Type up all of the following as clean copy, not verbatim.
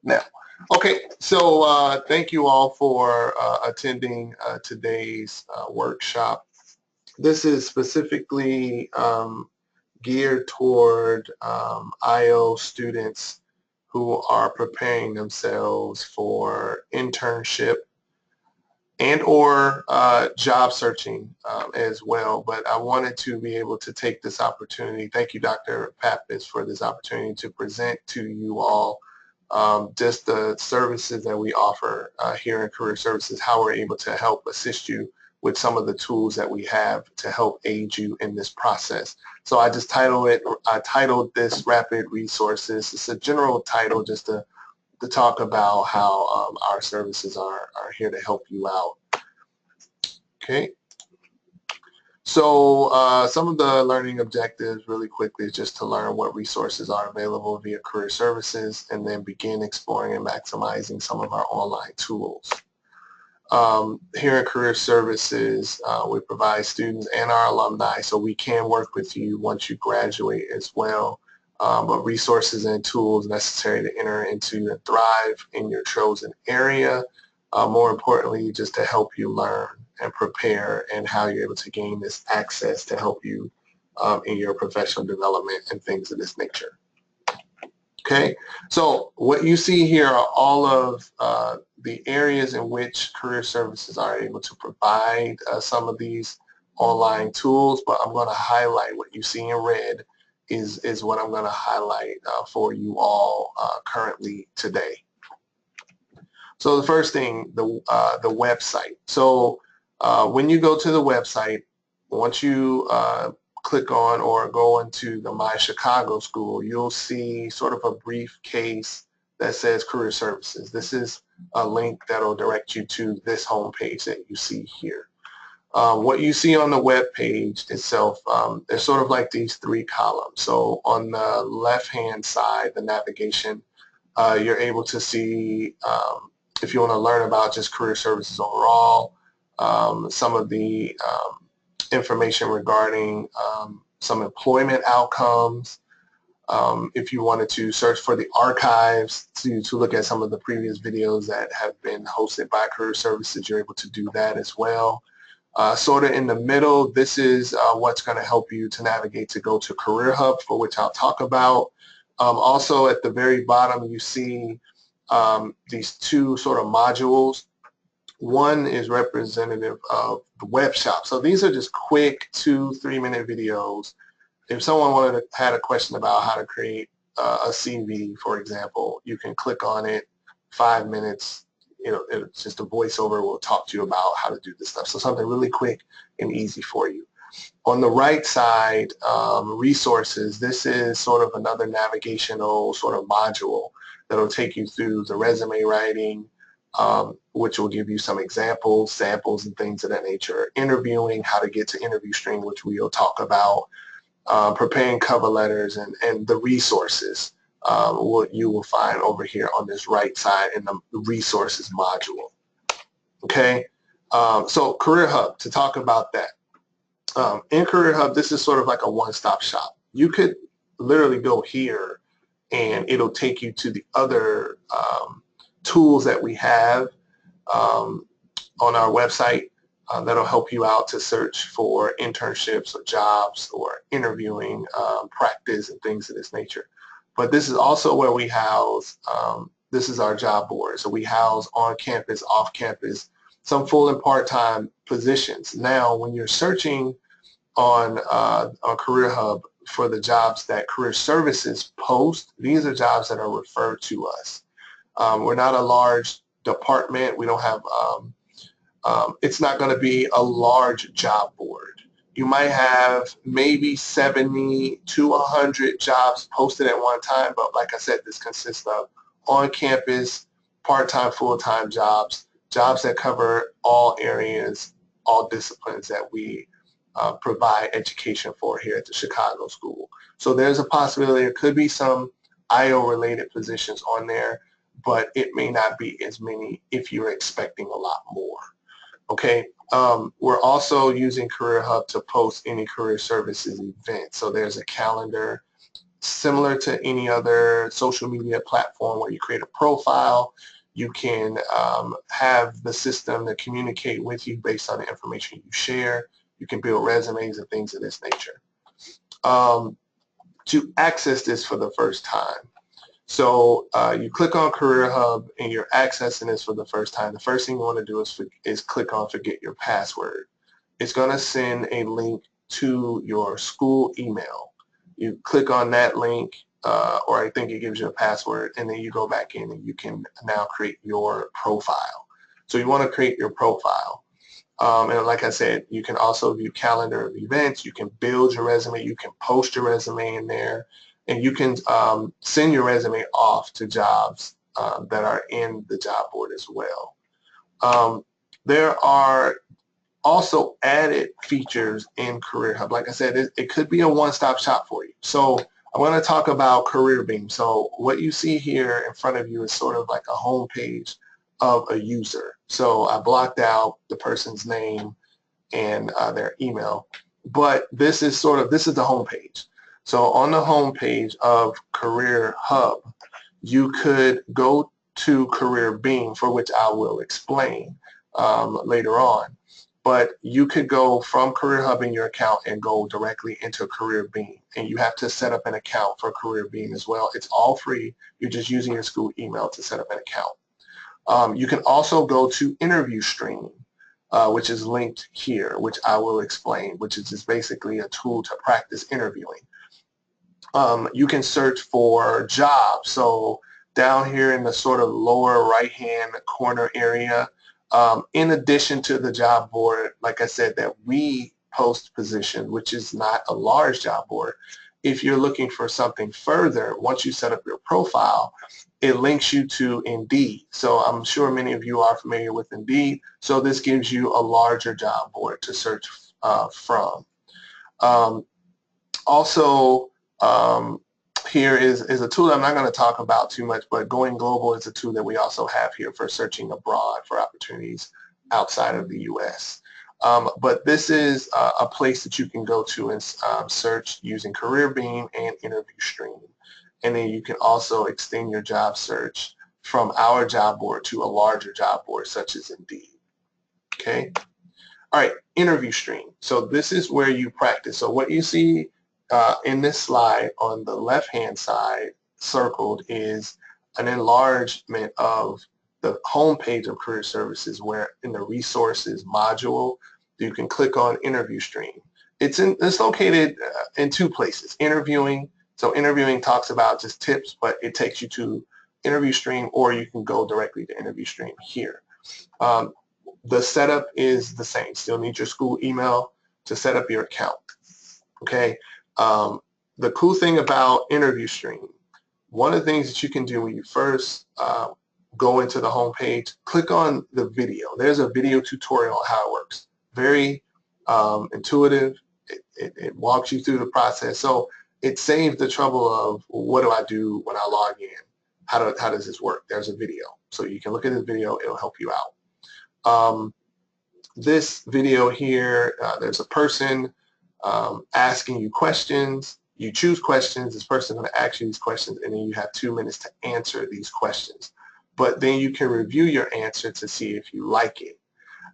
now. Okay, so thank you all for attending today's workshop. This is specifically geared toward IO students who are preparing themselves for internship and or job searching as well. But I wanted to be able to take this opportunity. Thank you, Dr. Pappas, for this opportunity to present to you all just the services that we offer here in Career Services, how we're able to help assist you with some of the tools that we have to help aid you in this process. So I just titled this Rapid Resources. It's a general title just to talk about how our services are here to help you out. Okay. So some of the learning objectives really quickly is just to learn what resources are available via Career Services and then begin exploring and maximizing some of our online tools. Here at Career Services, we provide students and our alumni so we can work with you once you graduate as well. But resources and tools necessary to enter into and thrive in your chosen area. More importantly, just to help you learn and prepare and how you're able to gain this access to help you in your professional development and things of this nature. Okay, so what you see here are all of the areas in which Career Services are able to provide some of these online tools, but I'm going to highlight what you see in red is what I'm going to highlight for you all currently today. So the first thing, the website. So when you go to the website, once you click on or go into the My Chicago School, you'll see sort of a brief case that says Career Services. This is a link that will direct you to this homepage that you see here. What you see on the web page itself, there's sort of like these three columns. So on the left-hand side, the navigation, you're able to see if you want to learn about just Career Services overall, some of the information regarding some employment outcomes. If you wanted to search for the archives to look at some of the previous videos that have been hosted by Career Services, you're able to do that as well. Sort of in the middle, this is what's going to help you to navigate to go to Career Hub, for which I'll talk about. Also at the very bottom, you see these two sort of modules. One is representative of the web shop. So these are just quick 2-3 minute videos. If someone had a question about how to create a CV, for example, you can click on it, 5 minutes, it's just a voiceover will talk to you about how to do this stuff. So something really quick and easy for you. On the right side, resources, this is sort of another navigational sort of module that will take you through the resume writing, which will give you some examples, samples, and things of that nature. Interviewing, how to get to interview stream, which we'll talk about. Preparing cover letters and the resources, what you will find over here on this right side in the resources module. Okay, so Career Hub, to talk about that. In Career Hub, this is sort of like a one-stop shop. You could literally go here and it'll take you to the other tools that we have on our website that'll help you out to search for internships or jobs or interviewing practice and things of this nature. But this is also where we house, this is our job board. So we house on-campus, off-campus, some full and part-time positions. Now, when you're searching on Career Hub for the jobs that Career Services post, these are jobs that are referred to us. We're not a large department. We don't have, it's not going to be a large job board. You might have maybe 70 to 100 jobs posted at one time, but like I said, this consists of on-campus, part-time, full-time jobs, jobs that cover all areas, all disciplines that we provide education for here at the Chicago School. So there's a possibility there could be some IO-related positions on there, but it may not be as many if you're expecting a lot more. Okay, we're also using Career Hub to post any Career Services events. So there's a calendar similar to any other social media platform where you create a profile. You can have the system to communicate with you based on the information you share. You can build resumes and things of this nature. To access this for the first time, so you click on Career Hub and you're accessing this for the first time. The first thing you want to do is click on Forget Your Password. It's going to send a link to your school email. You click on that link, or I think it gives you a password, and then you go back in and you can now create your profile. So you want to create your profile. And like I said, you can also view calendar of events. You can build your resume. You can post your resume in there. And you can send your resume off to jobs that are in the job board as well. There are also added features in Career Hub. Like I said, it could be a one-stop shop for you. So I want to talk about CareerBeam. So what you see here in front of you is sort of like a home page of a user. So I blocked out the person's name and their email, but this is the home page. So on the home page of Career Hub, you could go to CareerBeam, for which I will explain later on. But you could go from Career Hub in your account and go directly into CareerBeam. And you have to set up an account for CareerBeam as well. It's all free. You're just using your school email to set up an account. You can also go to InterviewStream, which is linked here, which I will explain, which is just basically a tool to practice interviewing. You can search for jobs. So down here in the sort of lower right-hand corner area, in addition to the job board, like I said, that we post position, which is not a large job board, if you're looking for something further, once you set up your profile, it links you to Indeed. So I'm sure many of you are familiar with Indeed. So this gives you a larger job board to search from. Also, here is a tool I'm not going to talk about too much, but Going Global is a tool that we also have here for searching abroad for opportunities outside of the U.S. But this is a place that you can go to and search using CareerBeam and InterviewStream. And then you can also extend your job search from our job board to a larger job board such as Indeed. Okay. All right, InterviewStream. So this is where you practice. So what you see in this slide on the left-hand side circled is an enlargement of the home page of Career Services, where in the resources module, you can click on InterviewStream. It's located in two places, interviewing. So interviewing talks about just tips, but it takes you to InterviewStream, or you can go directly to InterviewStream here. The setup is the same. Still need your school email to set up your account. Okay. The cool thing about InterviewStream, one of the things that you can do when you first go into the home page, click on the video. There's a video tutorial on how it works. Very intuitive. It walks you through the process. So it saves the trouble of, what do I do when I log in? How does this work? There's a video. So you can look at this video. It'll help you out. This video here, there's a person asking you questions. You choose questions. This person is going to ask you these questions, and then you have 2 minutes to answer these questions. But then you can review your answer to see if you like it.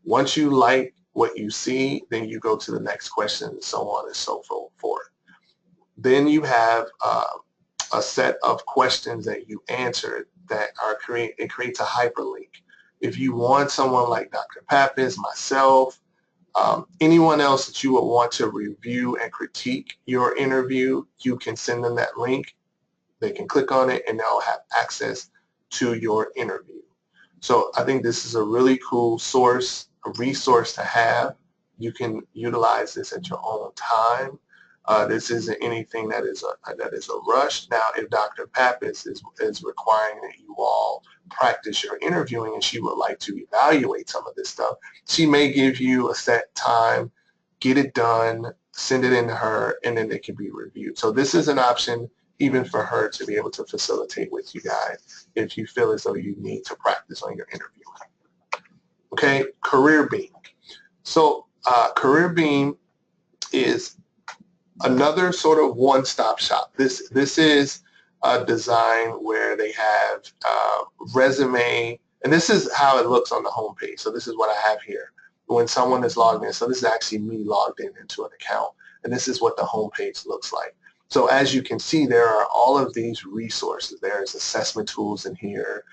Once you like what you see, then you go to the next question, and so on and so forth. Then you have a set of questions that you answered that it creates a hyperlink. If you want someone like Dr. Pappas, myself, anyone else that you would want to review and critique your interview, you can send them that link. They can click on it and they'll have access to your interview. So I think this is a really cool resource to have. You can utilize this at your own time. This isn't anything that is a rush. Now, if Dr. Pappas is requiring that you all practice your interviewing and she would like to evaluate some of this stuff, she may give you a set time, get it done, send it in to her, and then it can be reviewed. So this is an option even for her to be able to facilitate with you guys if you feel as though you need to practice on your interviewing. Okay, CareerBeam. So CareerBeam is Another sort of one-stop shop. This is a design where they have resume, and this is how it looks on the homepage. So this is what I have here. When someone is logged in, so this is actually me logged in into an account, and this is what the homepage looks like. So as you can see, there are all of these resources. There's assessment tools in here.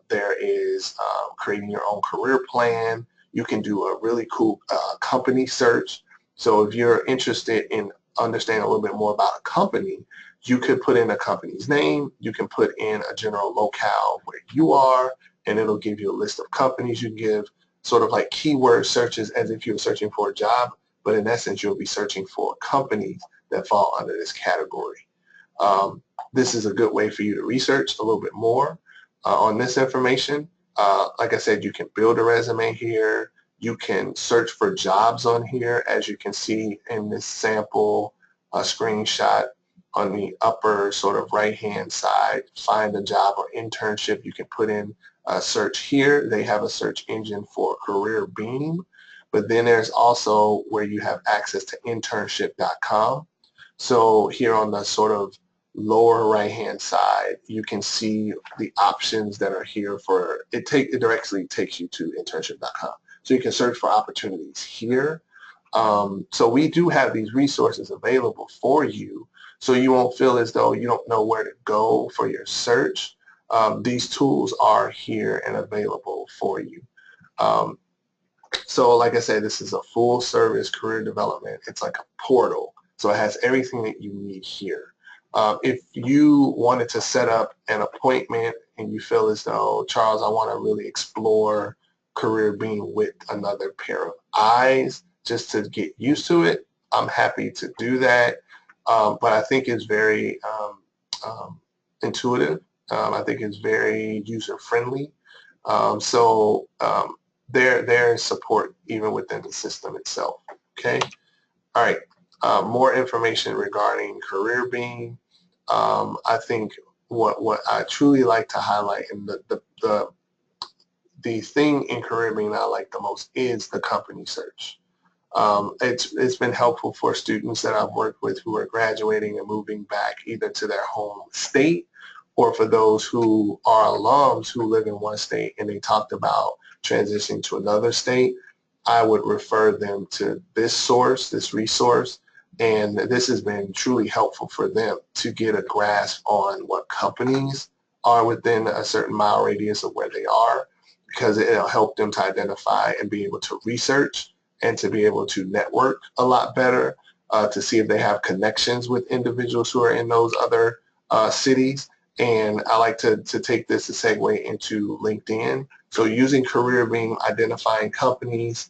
There is creating your own career plan. You can do a really cool company search. So if you're interested in understanding a little bit more about a company, you could put in a company's name. You can put in a general locale where you are, and it'll give you a list of companies. You can give sort of like keyword searches as if you're searching for a job, but in essence, you'll be searching for companies that fall under this category. This is a good way for you to research a little bit more on this information. Like I said, you can build a resume here. You can search for jobs on here, as you can see in this sample screenshot on the upper sort of right-hand side. Find a job or internship. You can put in a search here. They have a search engine for CareerBeam, but then there's also where you have access to internship.com. So here on the sort of lower right-hand side, you can see the options that are here for it. It directly takes you to internship.com. So you can search for opportunities here. So we do have these resources available for you, so you won't feel as though you don't know where to go for your search. These tools are here and available for you. So like I said, this is a full service career development. It's like a portal. So it has everything that you need here. If you wanted to set up an appointment and you feel as though, Charles, I want to really explore CareerBeam with another pair of eyes just to get used to it, I'm happy to do that. But I think it's very intuitive. I think it's very user-friendly. There's support even within the system itself. Okay. All right. More information regarding CareerBeam. I think what I truly like to highlight, and the thing in CareerBeam that I like the most is the company search. It's been helpful for students that I've worked with who are graduating and moving back either to their home state, or for those who are alums who live in one state and they talked about transitioning to another state. I would refer them to this source, this resource, and this has been truly helpful for them to get a grasp on what companies are within a certain mile radius of where they are, because it'll help them to identify and be able to research and to be able to network a lot better, to see if they have connections with individuals who are in those other cities. And I like to take this as a segue into LinkedIn. So using CareerBeam, identifying companies,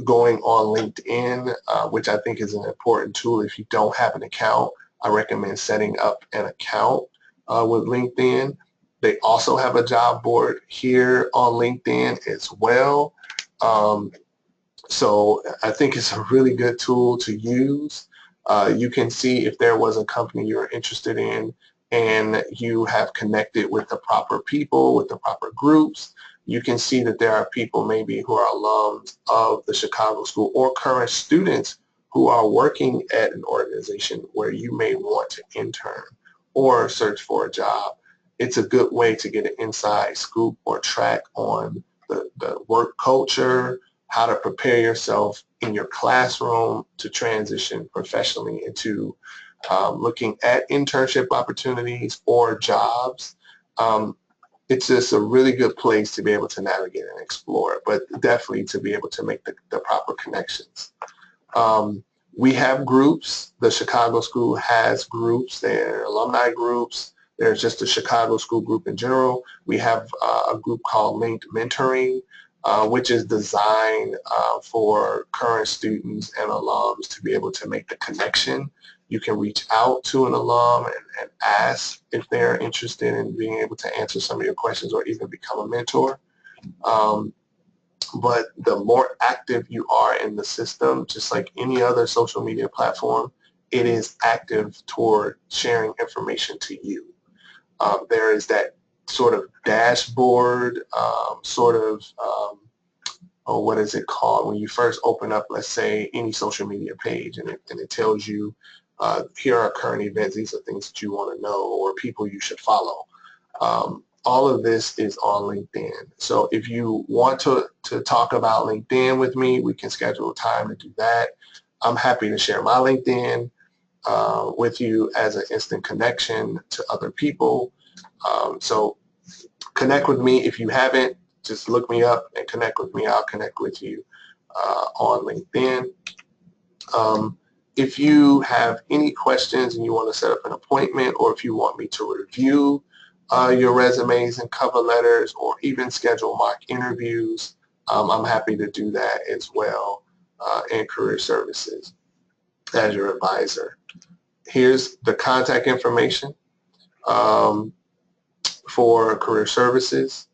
going on LinkedIn, which I think is an important tool. If you don't have an account, I recommend setting up an account with LinkedIn. They also have a job board here on LinkedIn as well. So I think it's a really good tool to use. You can see if there was a company you're interested in and you have connected with the proper people, with the proper groups. You can see that there are people maybe who are alums of the Chicago School or current students who are working at an organization where you may want to intern or search for a job. It's a good way to get an inside scoop or track on the work culture, how to prepare yourself in your classroom to transition professionally into looking at internship opportunities or jobs. It's just a really good place to be able to navigate and explore, but definitely to be able to make the proper connections. We have groups. The Chicago School has groups. There are alumni groups. There's just a Chicago School group in general. We have a group called Linked Mentoring, which is designed for current students and alums to be able to make the connection. You can reach out to an alum and ask if they're interested in being able to answer some of your questions or even become a mentor. But the more active you are in the system, just like any other social media platform, it is active toward sharing information to you. There is that sort of dashboard, or what is it called when you first open up, let's say, any social media page, and it tells you, here are current events, these are things that you want to know, or people you should follow. All of this is on LinkedIn. So if you want to talk about LinkedIn with me, we can schedule a time to do that. I'm happy to share my LinkedIn with you as an instant connection to other people. So connect with me. If you haven't, just look me up and connect with me. I'll connect with you on LinkedIn. If you have any questions and you want to set up an appointment, or if you want me to review your resumes and cover letters, or even schedule mock interviews, I'm happy to do that as well in Career Services as your advisor. Here's the contact information for Career Services.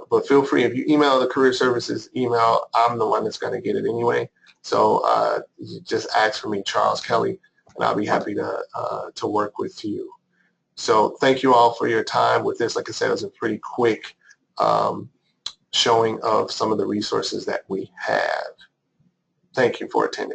But feel free, if you email the Career Services email, I'm the one that's going to get it anyway. So you just ask for me, Charles Kelly, and I'll be happy to work with you. So thank you all for your time with this. Like I said, it was a pretty quick showing of some of the resources that we have. Thank you for attending.